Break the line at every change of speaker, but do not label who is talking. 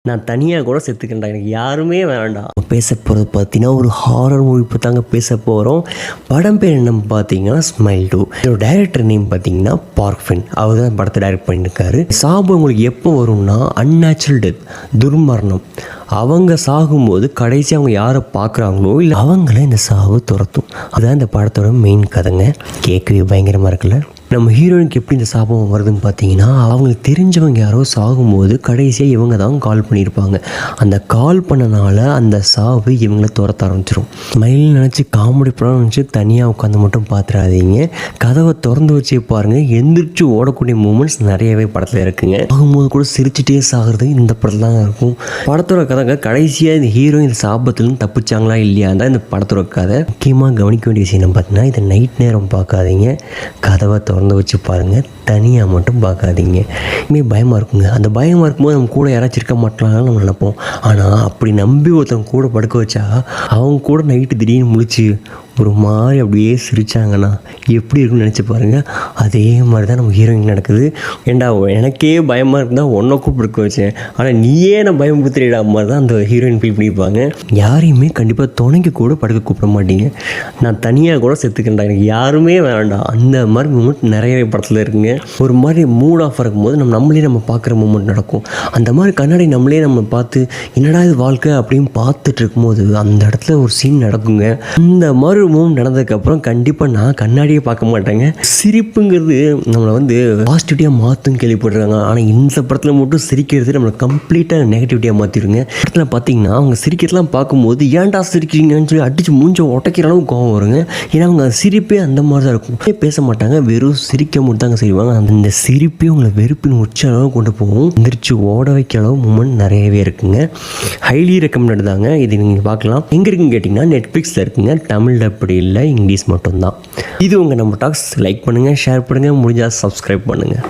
நான் தனியாக கூட செத்துக்கிறேன்டா, எனக்கு யாருமே வேண்டாம். பேச போகிறது பார்த்தீங்கன்னா ஒரு ஹாரர் மூவி தாங்க பேச போகிறோம். படம் பேர் என்ன பார்த்தீங்கன்னா ஸ்மைல் 2. இதோட டைரக்டர் நேம் பார்த்தீங்கன்னா பார்க் ஃபென். அவர் தான் படத்தை டைரக்ட் பண்ணியிருக்காரு. சாபம் உங்களுக்கு எப்போ வரும்னா அன்நேச்சுரல் டெத், துர்மரணம். அவங்க சாகும்போது கடைசி அவங்க யாரை பார்க்குறாங்களோ இல்லை அவங்கள இந்த சாவு துரத்தும். அதுதான் இந்த படத்தோட மெயின் கதைங்க. கேட்கவே பயங்கரமாக இருக்குல்ல. நம்ம ஹீரோயினுக்கு எப்படி இந்த சாபம் வருதுன்னு பார்த்தீங்கன்னா, அவங்களுக்கு தெரிஞ்சவங்க யாரோ சாகும்போது கடைசியாக இவங்க தான் கால் பண்ணியிருப்பாங்க. அந்த கால் பண்ணனால அந்த சாவு இவங்களை துரத்த ஆரம்பிச்சிடும். ஸ்மைல் நினச்சி காமெடி படம் நினச்சி தனியாக உட்காந்து மட்டும் பார்த்துடாதீங்க. கதவை திறந்து வச்சே பாருங்கள். எந்திரிச்சு ஓடக்கூடிய மூமெண்ட்ஸ் நிறையவே படத்தில் இருக்குங்க. ஆகும்போது கூட சிரிச்சுட்டே சாகிறது இந்த படத்தில் தான் இருக்கும். படத்தோட கதைங்க கடைசியாக இந்த ஹீரோயின் இந்த சாபத்துலேருந்து தப்பிச்சாங்களா இல்லையா தான் இந்த படத்தோட கதை. முக்கியமாக கவனிக்க வேண்டிய விஷயம் பார்த்தீங்கன்னா, இதை நைட் நேரம் பார்க்காதீங்க. கதவை திறந்து வச்சு பாருங்கள், தனியாக மட்டும் பார்க்காதீங்க. இனிமேல் பயமாக இருக்குங்க. அந்த பயமாக இருக்கும்போது நம்ம கூட யாராச்சும் இருக்க மாட்டாங்கன்னு நம்ம நினைப்போம். ஆனால் அப்படி நம்பி ஒருத்தவங்க கூட படுக்க வச்சா அவங்க கூட நைட்டு திடீர்னு முழிச்சு ஒரு மாதிரி அப்படியே சிரித்தாங்கன்னா எப்படி இருக்குன்னு நினச்சி பாருங்கள். அதே மாதிரி தான் நம்ம ஹீரோயின் நடக்குது. ஏண்டா எனக்கே பயமாக இருந்தால் உன்னை கூப்பிடுக்க வச்சேன், ஆனால் நீயே நான் பயமுறுத்துறா மாதிரி தான் அந்த ஹீரோயின் ஃபீல் பண்ணியிருப்பாங்க. யாரையுமே கண்டிப்பாக துணைக்கு கூட படுக்க கூப்பிட மாட்டீங்க. நான் தனியாக கூட செத்துக்கிறேன்டா, எனக்கு யாருமே வேண்டாம், அந்த மாதிரி மூமெண்ட் நிறையவே படத்தில் இருக்குங்க. ஒரு மாதிரி மூட் ஆஃப் இருக்கும்போது நம்மளே பார்க்குற மூமெண்ட் நடக்கும். அந்த மாதிரி கண்ணாடி நம்ம பார்த்து என்னடா இது வாழ்க்கை அப்படின்னு பார்த்துட்டு இருக்கும்போது அந்த இடத்துல ஒரு சீன் நடக்குங்க. இந்த மாதிரி மூமெண்ட் நடந்ததுக்கப்புறம் கண்டிப்பாக நான் கண்ணாடியே பார்க்க மாட்டேங்க. சிரிப்புங்கிறது நம்மளை பாசிட்டிவிட்டியாக மாற்றும் கேள்விப்படுறாங்க. ஆனால் இந்த படத்தில் மட்டும் சிரிக்கிறது நம்மளை கம்ப்ளீட்டாக நெகட்டிவிட்டியாக மாற்றிடுங்க. படத்தில் பார்த்தீங்கன்னா அவங்க சிரிக்கிறதுலாம் பார்க்கும்போது ஏன்டா சிரிக்கிறீங்கன்னு சொல்லி அடித்து மூஞ்ச உடைக்கிற அளவுக்கு கோவம் வருங்க. ஏன்னா அவங்க சிரிப்பே அந்த மாதிரி தான் இருக்கும். பேச மாட்டாங்க, வெறும் சிரிக்க மட்டும் தாங்க செய்வாங்க. அந்த சிரிப்பே உங்களை வெறுப்பின் உச்ச அளவு கொண்டு போகும். எந்திரிச்சு ஓட வைக்க அளவு மூமெண்ட் நிறையவே இருக்குங்க. ஹைலி ரெக்கமெண்டட் தாங்க. இது நீங்கள் பார்க்கலாம். எங்கே இருக்குன்னு கேட்டிங்கன்னா நெட்ஃப்ளிக்ஸில் இருக்குங்க. தமிழில் அப்படி இல்லை, இங்கிலீஷ் மட்டும்தான். இது உங்கள் நம்ம டாக்ஸ். லைக் பண்ணுங்கள், ஷேர் பண்ணுங்கள், முடிஞ்சால் சப்ஸ்கிரைப் பண்ணுங்கள்.